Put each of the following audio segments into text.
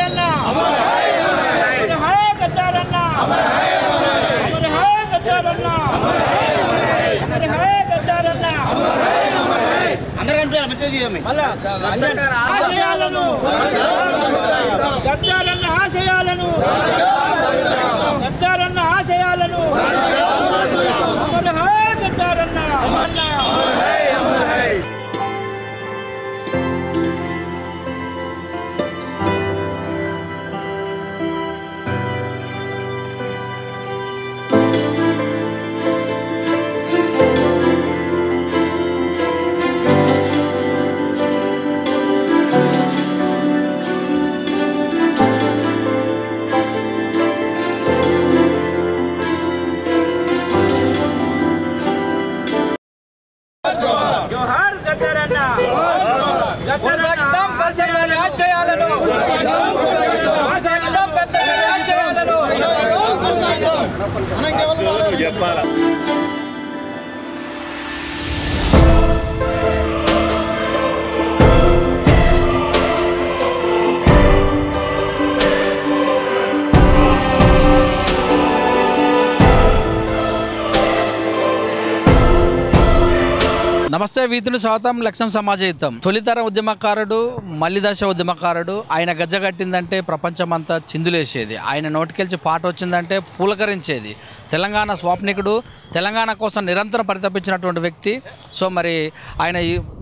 गद्दारन्ना अमर है गद्दारन्ना अमर है गद्दारन्ना अमर है गद्दारन्ना అందరం మంచిది ఆశయాలను గద్దారన్న ఆశయాలను గద్దారన్న ఆశయాలను అమర్ హై గద్దారన్న అమర్ హై जोहार गद्दारन्ना गद्दारन्न आशयाలను చెప్పాలా నమస్తే వీతులు స్వాగతం లక్ష్యం సమాజయుతం తొలితర ఉద్యమకారుడు మల్లిదశ ఉద్యమకారుడు ఆయన గజ్జ కట్టిందంటే ప్రపంచమంతా చిందులేసేది ఆయన నోటికెళ్ళి పాట వచ్చిందంటే పులకరించేది తెలంగాణ స్వాప్నికుడు తెలంగాణ కోసం నిరంతరం పరితపించినటువంటి వ్యక్తి సో మరి ఆయన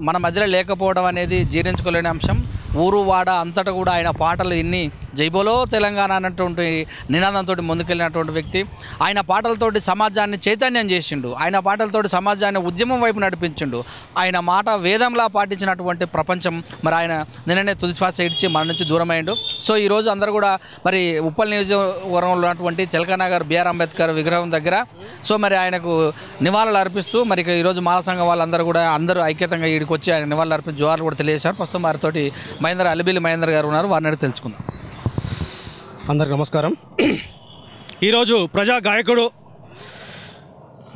మన మధ్యలో లేకపోవడం అనేది జీర్ణించుకోలేని అంశం ఊరు వాడ అంతటా కూడా ఆయన పాటలు ఇన్ని జైబోలో తెలంగాణ అన్నటువంటి నినాదంతో ముందుకెళ్ళినటువంటి వ్యక్తి ఆయన పాటలతోటి సమాజాన్ని చైతన్యం చేసిండు ఆయన పాటలతోటి సమాజాన్ని ఉద్యమం వైపు నడిపించిండు ఆయన మాట వేదంలా పాటించినటువంటి ప్రపంచం మరి ఆయన నిన్ననే తుదిశ్వాస ఇడ్చి మన నుంచి దూరమైండు సో ఈరోజు అందరూ కూడా మరి ఉప్పల్ నియోజకవర్గంలో ఉన్నటువంటి చిలకనగర్ బిఆర్ అంబేద్కర్ విగ్రహం దగ్గర సో మరి ఆయనకు నివాళులు అర్పిస్తూ మరి ఈరోజు మాల సంఘం వాళ్ళందరూ కూడా అందరూ ఐక్యతంగా ఈడికి వచ్చి ఆయన నివాళులు అర్పించి జోహార్లు కూడా తెలియజేశారు ప్రస్తుతం వారితోటి అలిబిల్లి మహేందర్ గారు ఉన్నారు వారిని అడిగి తెలుసుకుందాం. అందరికి నమస్కారం. ఈరోజు ప్రజా గాయకుడు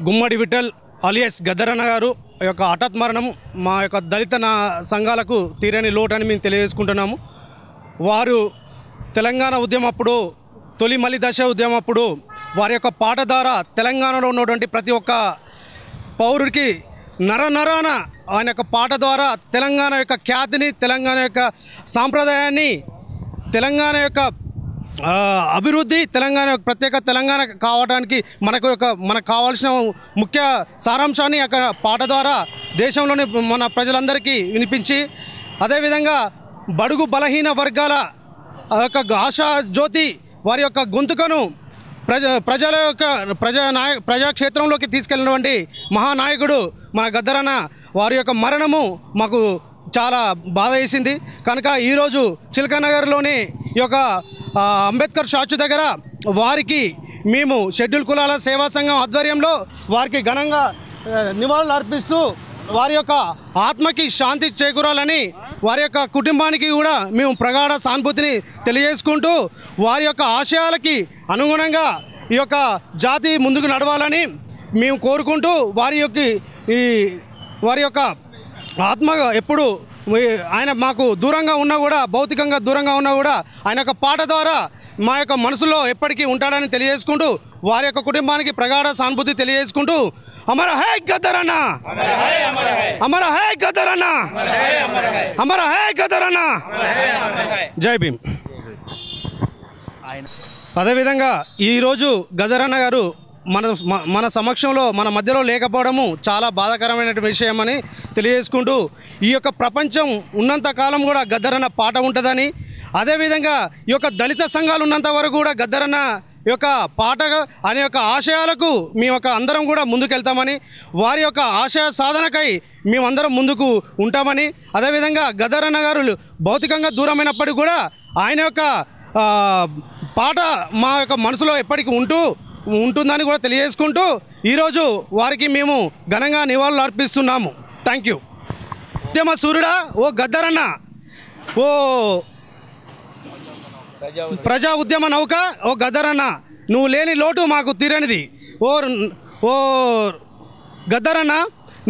గుమ్మడి విఠల్ అలియాస్ గద్దరన్న గారు యొక్క హఠాత్ మరణం మా యొక్క దళిత సంఘాలకు తీరని లోటు అని మేము తెలియజేసుకుంటున్నాము. వారు తెలంగాణ ఉద్యమప్పుడు తొలి మలి దశ ఉద్యమప్పుడు వారి యొక్క పాట ద్వారా తెలంగాణలో ఉన్నటువంటి ప్రతి ఒక్క పౌరుడికి నరనరాన ఆయన యొక్క పాట ద్వారా తెలంగాణ యొక్క ఖ్యాతిని తెలంగాణ యొక్క సాంప్రదాయాన్ని తెలంగాణ యొక్క అభివృద్ధి తెలంగాణ ప్రత్యేక తెలంగాణ కావడానికి మనకు కావాల్సిన ముఖ్య సారాంశాన్ని అక్కడ పాట ద్వారా దేశంలోని మన ప్రజలందరికీ వినిపించి అదేవిధంగా బడుగు బలహీన వర్గాల యొక్క ఆశా జ్యోతి వారి యొక్క గొంతుకను ప్రజల యొక్క ప్రజాక్షేత్రంలోకి తీసుకెళ్ళినటువంటి మహానాయకుడు మన గద్దరన్న వారి యొక్క మరణము మాకు చాలా బాధ వేసింది. కనుక ఈరోజు చిలకనగర్లోని ఈ యొక్క అంబేద్కర్ స్టాచ్యూ దగ్గర వారికి మేము షెడ్యూల్ కులాల సేవా సంఘం ఆధ్వర్యంలో వారికి ఘనంగా నివాళులు అర్పిస్తూ వారి యొక్క ఆత్మకి శాంతి చేకూరాలని వారి యొక్క కుటుంబానికి కూడా మేము ప్రగాఢ సానుభూతిని తెలియజేసుకుంటూ వారి యొక్క ఆశయాలకి అనుగుణంగా ఈ యొక్క జాతి ముందుకు నడవాలని మేము కోరుకుంటూ వారి యొక్క ఆత్మ ఎప్పుడు ఆయన మాకు దూరంగా ఉన్నా కూడా భౌతికంగా దూరంగా ఉన్నా కూడా ఆయన యొక్క పాట ద్వారా మా యొక్క మనసులో ఎప్పటికీ ఉంటాడని తెలియజేసుకుంటూ వారి యొక్క కుటుంబానికి ప్రగాఢ సానుభూతి తెలియజేసుకుంటూ అమర హై గద్దరన్న అమర హై గద్దరన్న అమర హై గద్దరన్న జై భీమ్. అదేవిధంగా ఈరోజు గద్దరన్న గారు మన సమక్షంలో మన మధ్యలో లేకపోవడము చాలా బాధాకరమైన విషయం అని తెలియజేసుకుంటూ ఈ యొక్క ప్రపంచం ఉన్నంత కాలం కూడా గద్దరన్న పాట ఉంటుందని అదేవిధంగా ఈ యొక్క దళిత సంఘాలు ఉన్నంత వరకు కూడా గద్దరన్న యొక్క పాట అనే యొక్క ఆశయాలకు మేము అందరం కూడా ముందుకెళ్తామని వారి యొక్క ఆశయ సాధనకై మేమందరం ముందుకు ఉంటామని అదేవిధంగా గద్దరన్న గారు భౌతికంగా దూరమైనప్పటికీ కూడా ఆయన యొక్క పాట మా యొక్క మనసులో ఎప్పటికీ ఉంటుందని కూడా తెలియజేసుకుంటూ ఈరోజు వారికి మేము ఘనంగా నివాళులు అర్పిస్తున్నాము. Thank you. ఉద్యమ సూర్యుడా ఓ గద్దరన్న, ఓ ప్రజా ఉద్యమ నౌక ఓ గద్దరన్న, నువ్వు లేని లోటు మాకు తీరనిది. ఓ గద్దరన్న,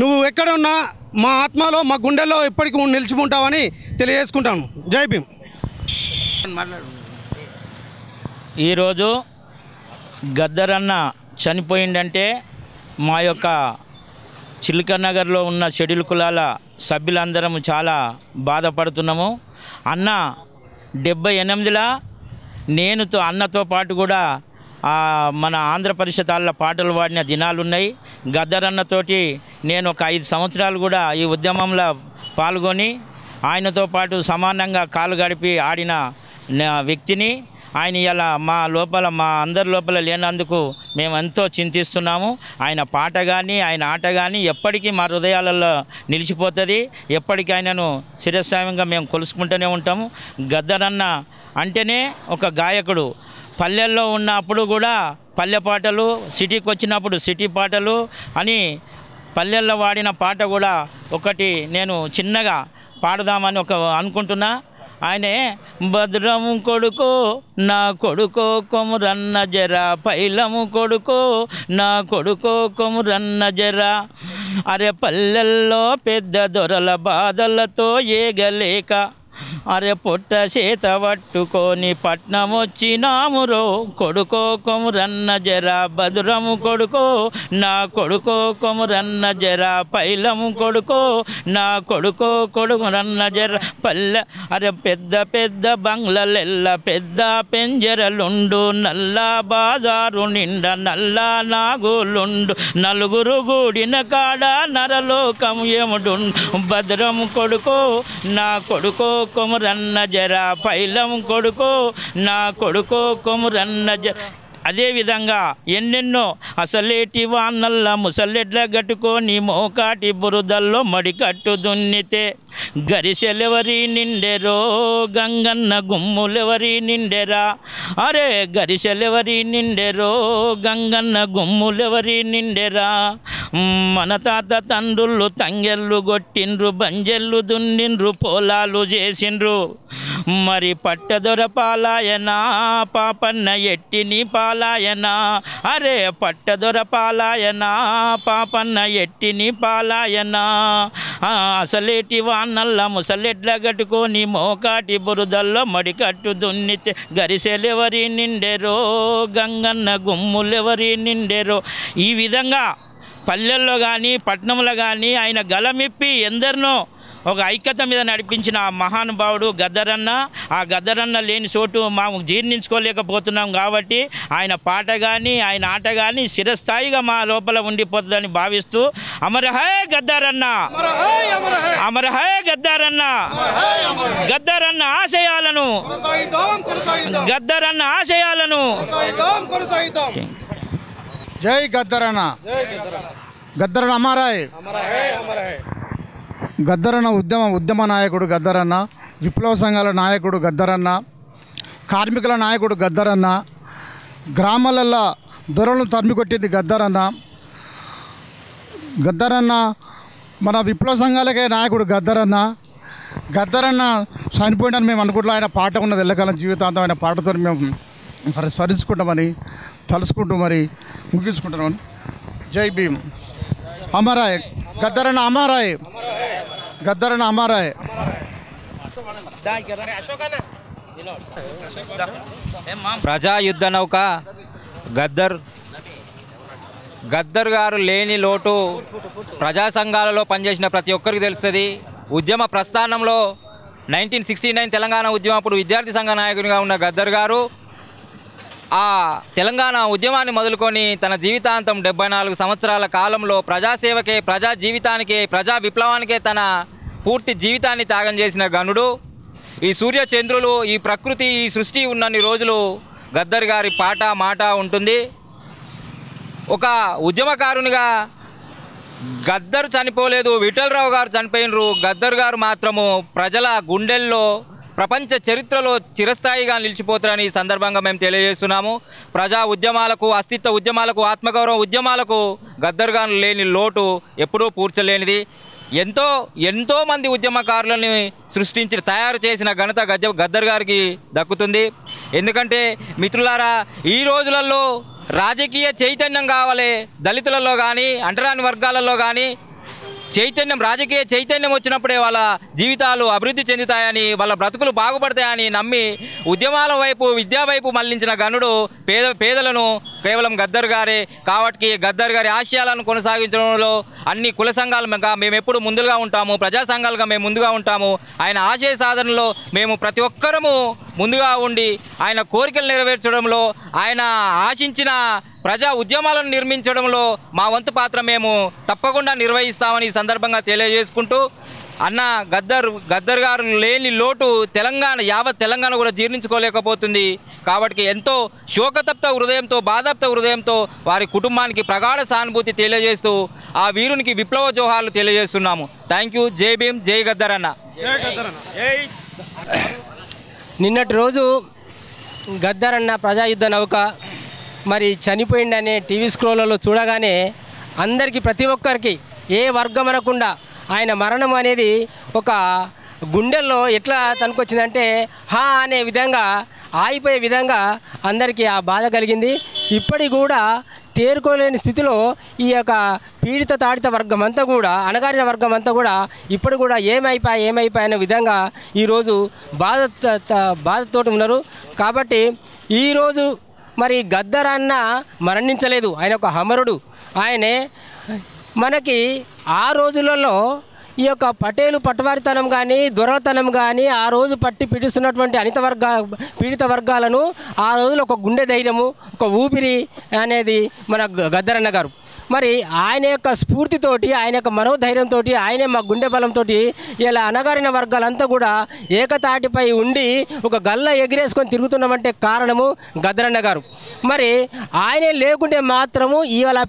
నువ్వు ఎక్కడ ఉన్నా మా ఆత్మలో మా గుండెల్లో ఎప్పటికీ నిలిచిపోతావని తెలియజేసుకుంటాము. జై భీమ్. ఈరోజు గద్దరన్న చనిపోయిందంటే మా యొక్క చిలకనగర్లో ఉన్న షెడ్యూల్ కులాల సభ్యులందరం చాలా బాధపడుతున్నాము. అన్న 78లో నేనుతో అన్నతో పాటు కూడా మన ఆంధ్ర పరిషత్ వాళ్ళ పాటలు పాడిన దినాలు ఉన్నాయి. గద్దరన్నతోటి నేను ఒక 5 సంవత్సరాలు కూడా ఈ ఉద్యమంలో పాల్గొని ఆయనతో పాటు సమానంగా కాలు గడిపి ఆడిన వ్యక్తిని. ఆయన ఇలా మా అందరి లోపల లేనందుకు మేము ఎంతో చింతిస్తున్నాము. ఆయన పాట కానీ ఆయన ఆట కానీ ఎప్పటికీ మా హృదయాలలో నిలిచిపోతుంది. ఎప్పటికీ ఆయనను శిరస్థాయిగా మేము కొలుసుకుంటూనే ఉంటాము. గద్దరన్న అంటేనే ఒక గాయకుడు. పల్లెల్లో ఉన్నప్పుడు కూడా పల్లె పాటలు, సిటీకి వచ్చినప్పుడు సిటీ పాటలు అని పల్లెల్లో వాడిన పాట కూడా ఒకటి నేను చిన్నగా పాడదామని అనుకుంటున్నా. ఆయనే భద్రము కొడుకో నా కొడుకో కొమురన్న జర, పైలము కొడుకో నా కొడుకో కొమురన్న జర, అరే పల్లెల్లో పెద్ద దొరల బాధలతో ఏగలేక, అరే పొట్ట చేత పట్టుకొని పట్నం వచ్చినామురో, కొడుకో కొమురన్న జర, భద్రము కొడుకో నా కొడుకో కొమురన్న జర, పైలము కొడుకో నా కొడుకో కొడుకురన్న జర, పల్లె అరే పెద్ద పెద్ద బంగ్లలెల్ల పెద్ద పెంజరలుండు, నల్ల బాజారు నిండా నల్ల నాగులుండు, నలుగురు గూడిన కాడ నరలోకం ఏముడు, భద్రము కొడుకో నా కొడుకో కొమురన్న జర, పైలం కొడుకో నా కొడుకో కొమురన్న జర. అదేవిధంగా ఎన్నెన్నో అసలేటి వానల్ల ముసలెడ్ల గట్టుకొని మోకాటి బురదల్లో మడికట్టు దున్నితే, గరిసెలెవరి నిండెరో గంగన్న గుమ్ములెవరి నిండెరా, అరే గరిసెలెవరి నిండెరో గంగన్న గుమ్ములెవరి నిండెరా, మన తాత తండ్రులు తంగెళ్ళు కొట్టిండ్రు, బంజెళ్ళు దున్నిండ్రు, పొలాలు చేసిండ్రు, మరి పట్టదొర పాలాయనా పాపన్న ఎట్టిని పాలాయనా, అరే పట్టదొర పాలాయనా పాపన్న ఎట్టిని పాలాయనా, అసలేటి వానల్ల ముసలెడ్ల గట్టుకొని మోకాటి బురదల్లో మడికట్టు దున్నితే, గరిసెలెవరి నిండెరో గంగన్న గుమ్ములెవరి నిండెరో. ఈ విధంగా పల్లెల్లో కానీ పట్టణంలో కానీ ఆయన గలమిప్పి ఎందరినో ఒక ఐక్యత మీద నడిపించిన మహానుభావుడు గద్దరన్న. ఆ గద్దరన్న లేని చోటు మేము జీర్ణించుకోలేకపోతున్నాం కాబట్టి ఆయన పాట కానీ ఆయన ఆట కానీ చిరస్థాయిగా మా లోపల ఉండిపోతుందని భావిస్తూ, అమర హై గద్దరన్న, అమర హై గద్దరన్న, గద్దరన్న ఆశయాలను, గద్దరన్న ఆశయాలను. జై గద్దరన్న, గద్దరన్న అమరాయ్. గద్దరన్న ఉద్యమ నాయకుడు గద్దరన్న, విప్లవ సంఘాల నాయకుడు గద్దరన్న, కార్మికుల నాయకుడు గద్దరన్న, గ్రామాలల్లో దొరలను తరిమికొట్టింది గద్దరన్న. గద్దరన్న మన విప్లవ సంఘాలకే నాయకుడు గద్దరన్న. గద్దరన్న చనిపోయినని మేము అనుకుంటున్నాం. ఆయన పాట ఉన్నది ఎల్లకాలం జీవితాంతం ఆయన పాటతో మేము స్మరించుకుంటామని తలుసుకుంటూ మరి ముగించుకుంటున్నామని. జై భీమ్. అమరాయ్ గద్దరన్న, అమరాయ్ గద్దరన్న, అమరాయ్. ప్రజాయుద్ధ నౌక గద్దర్ గారు లేని లోటు ప్రజా సంఘాలలో పనిచేసిన ప్రతి ఒక్కరికి తెలుస్తుంది. ఉద్యమ ప్రస్థానంలో 1969 తెలంగాణ ఉద్యమం అప్పుడు విద్యార్థి సంఘ నాయకునిగా ఉన్న గద్దర్ గారు ఆ తెలంగాణ ఉద్యమాన్ని మొదలుకొని తన జీవితాంతం 74 సంవత్సరాల కాలంలో ప్రజాసేవకే, ప్రజా జీవితానికే, ప్రజా విప్లవానికే తన పూర్తి జీవితాన్ని త్యాగం చేసిన గనుడు. ఈ సూర్యచంద్రులు, ఈ ప్రకృతి, ఈ సృష్టి ఉన్నన్ని రోజులు గద్దర్ గారి పాట మాట ఉంటుంది. ఒక ఉద్యమకారునిగా గద్దర్ చనిపోలేదు, విఠలరావు గారు చనిపోయినరు. గద్దర్ గారు మాత్రము ప్రజల గుండెల్లో, ప్రపంచ చరిత్రలో చిరస్థాయిగా నిలిచిపోతారని ఈ సందర్భంగా మేము తెలియజేస్తున్నాము. ప్రజా ఉద్యమాలకు, అస్తిత్వ ఉద్యమాలకు, ఆత్మగౌరవ ఉద్యమాలకు గద్దర్ గారు లేని లోటు ఎప్పుడూ పూడ్చలేనిది. ఎంతో మంది ఉద్యమకారులను సృష్టించి తయారు చేసిన ఘనత గద్దర్ గారికి దక్కుతుంది. ఎందుకంటే మిత్రులారా, ఈ రోజులలో రాజకీయ చైతన్యం కావాలి. దళితులలో కానీ, అంటరాని వర్గాలలో కానీ చైతన్యం, రాజకీయ చైతన్యం వచ్చినప్పుడే వాళ్ళ జీవితాలు అభివృద్ధి చెందుతాయని, వాళ్ళ బ్రతుకులు బాగుపడతాయని నమ్మి ఉద్యమాల వైపు, విద్యా వైపు మళ్లించిన గనుడు పేదలను కేవలం గద్దర్ గారే. కాబట్టి గద్దర్ గారి ఆశయాలను కొనసాగించడంలో అన్ని కుల సంఘాలుగా మేము ఎప్పుడు ముందుగా ఉంటాము, ప్రజా సంఘాలుగా మేము ముందుగా ఉంటాము. ఆయన ఆశయ సాధనలో మేము ప్రతి ఒక్కరము ముందుగా ఉండి ఆయన కోరికలు నెరవేర్చడంలో, ఆయన ఆశించిన ప్రజా ఉద్యమాలను నిర్మించడంలో మా వంతు పాత్ర మేము తప్పకుండా నిర్వహిస్తామని ఈ సందర్భంగా తెలియజేసుకుంటూ, అన్న గద్దర్ గారు లేని లోటు యావత్ తెలంగాణ కూడా జీర్ణించుకోలేకపోతుంది. కాబట్టి ఎంతో శోకతప్త హృదయంతో, బాధాప్త హృదయంతో వారి కుటుంబానికి ప్రగాఢ సానుభూతి తెలియజేస్తూ ఆ వీరునికి విప్లవ జోహార్లు తెలియజేస్తున్నాము. Thank you. జై భీమ్, జై గద్దర్ అన్న. నిన్నటి రోజు గద్దర్ అన్న ప్రజాయుద్ధ నౌక మరి చనిపోయిందనే టీవీ స్క్రోల్లో చూడగానే అందరికీ, ప్రతి ఒక్కరికి, ఏ వర్గం అనకుండా ఆయన మరణం అనేది ఒక గుండెల్లో ఎట్లా తనుకొచ్చిందంటే హా అనే విధంగా, ఆగిపోయే విధంగా అందరికీ ఆ బాధ కలిగింది. ఇప్పటికి కూడా తేరుకోలేని స్థితిలో ఈ యొక్క పీడిత తాడిత వర్గం అంతా కూడా, అణగారిన వర్గం అంతా కూడా ఇప్పుడు కూడా ఏమైపోయే విధంగా ఈరోజు బాధతోటి ఉన్నారు. కాబట్టి ఈరోజు మరి గద్దర్ అన్న మరణించలేదు, ఆయన ఒక అమరుడు. ఆయనే మనకి ఆ రోజులలో ఈ యొక్క పట్టవారితనం కానీ, దొరలతనం కానీ ఆ రోజు పట్టి పీడిస్తున్నటువంటి పీడిత వర్గాలను ఆ రోజులో ఒక గుండె ధైర్యము, ఒక ఊపిరి అనేది మన గద్దర్ అన్న గారు. మరి ఆయన యొక్క స్ఫూర్తితోటి, ఆయన యొక్క మనోధైర్యంతో, ఆయనే మా గుండె బలంతో ఇలా అణగారిన వర్గాలంతా కూడా ఏకతాటిపై ఉండి ఒక గల్ల ఎగిరేసుకొని తిరుగుతున్నామంటే కారణము గద్దర్ అన్న గారు. మరి ఆయనే లేకుంటే మాత్రము ఇవాళ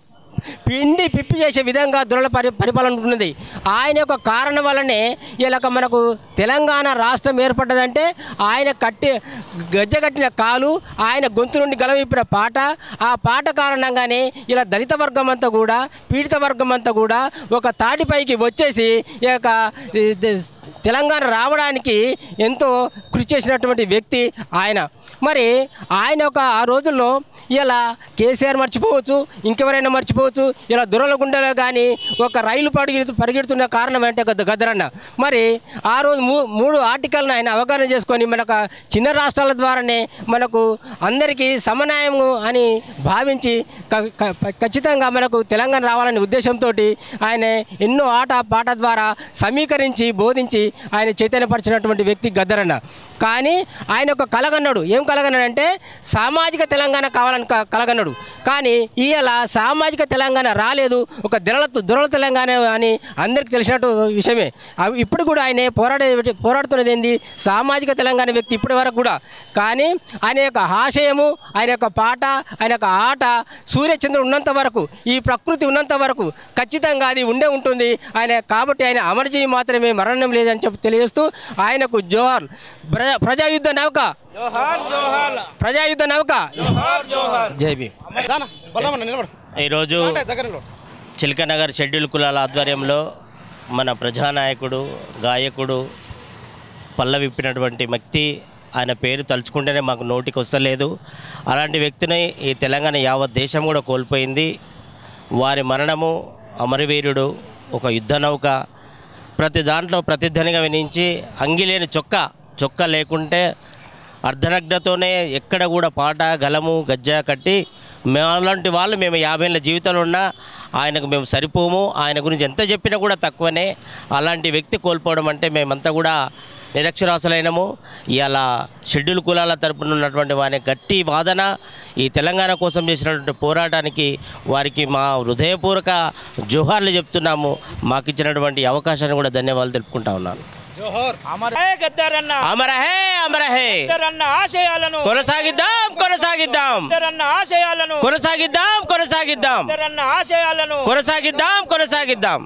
పిండి పిప్పి చేసే విధంగా దొరల పరిపాలన ఉంటుంది. ఆయన యొక్క కారణం వల్లనే ఇలా మనకు తెలంగాణ రాష్ట్రం ఏర్పడ్డదంటే ఆయన గజ్జగట్టిన కాలు, ఆయన గొంతు నుండి గలవిప్పిన పాట, ఆ పాట కారణంగానే ఇలా దళిత వర్గం అంతా కూడా, పీడిత వర్గం అంతా కూడా ఒక తాటిపైకి వచ్చేసి ఈ యొక్క తెలంగాణ రావడానికి ఎంతో కృషి చేసినటువంటి వ్యక్తి ఆయన. మరి ఆయన ఒక ఆ రోజుల్లో ఇలా కేసీఆర్ మర్చిపోవచ్చు, ఇంకెవరైనా మర్చిపోవచ్చు, ఇలా దొరలగుండలో కానీ ఒక రైలు పరిగెడుతున్న కారణం అంటే గద్దర్ అన్న. మరి ఆ రోజు 3 ఆర్టికల్ని ఆయన అవగాహన చేసుకొని మనకు చిన్న రాష్ట్రాల ద్వారానే మనకు అందరికీ సమన్యాయం అని భావించి ఖచ్చితంగా మనకు తెలంగాణ రావాలనే ఉద్దేశంతో ఆయన ఎన్నో పాట ద్వారా సమీకరించి బోధించి ఆయన చైతన్యపరిచినటువంటి వ్యక్తి గద్దర్ అన్న. కానీ ఆయన ఒక కలగన్నాడు. ఏం కలగన్నాడంటే సామాజిక తెలంగాణ కావాలని కలగన్నాడు. కానీ ఇవాళ సామాజిక తెలంగాణ రాలేదు, ఒక దొరల తెలంగాణ అని అందరికీ తెలిసినట్టు విషయమే. ఇప్పుడు కూడా ఆయన పోరాడుతున్నది ఏంది, సామాజిక తెలంగాణ వ్యక్తి ఇప్పటి వరకు కూడా. కానీ ఆయన యొక్క ఆశయము, ఆయన యొక్క పాట, ఆయన యొక్క ఆట సూర్యచంద్రుడు ఉన్నంత వరకు, ఈ ప్రకృతి ఉన్నంత వరకు ఖచ్చితంగా అది ఉంటుంది ఆయన. కాబట్టి ఆయన అమరజీవి మాత్రమే, మరణం లేదని చెప్పి తెలియజేస్తూ ఆయనకు జోహార్. ప్రజాయుద్ధ నౌక, ప్రజాయుద్ధ నౌక, జై భీమ్. ఈరోజు చిలకనగర్ షెడ్యూల్ కులాల ఆధ్వర్యంలో మన ప్రజానాయకుడు, గాయకుడు, పల్ల విప్పినటువంటి వ్యక్తి, ఆయన పేరు తలుచుకుంటేనే మాకు నోటికి వస్తలేదు. అలాంటి వ్యక్తిని ఈ తెలంగాణ యావత్ దేశం కూడా కోల్పోయింది. వారి మరణము అమరవీరుడు, ఒక యుద్ధ నౌక, ప్రతి దాంట్లో ప్రతిధ్వనిగా వినించి అంగిలేని చొక్క లేకుంటే అర్ధనగ్నతోనే ఎక్కడ కూడా పాట, గలము, గజ్జ కట్టి అలాంటి వాళ్ళు మేము 50 ఏళ్ళ జీవితంలో ఉన్నా ఆయనకు మేము సరిపోము. ఆయన గురించి ఎంత చెప్పినా కూడా తక్కువనే. అలాంటి వ్యక్తి కోల్పోవడం అంటే మేమంతా కూడా నిరక్షరాస్యులైనము. ఇవాళ షెడ్యూల్ కులాల తరపున ఉన్నటువంటి వారి గట్టి వాదన, ఈ తెలంగాణ కోసం చేసినటువంటి పోరాటానికి వారికి మా హృదయపూర్వక జోహార్లు చెప్తున్నాము. మాకు ఇచ్చినటువంటి అవకాశాన్ని కూడా ధన్యవాదాలు తెలుపుకుంటా ఉన్నాను. ఆశయాలను కొనసాగిద్దాం, కొనసాగిద్దాం.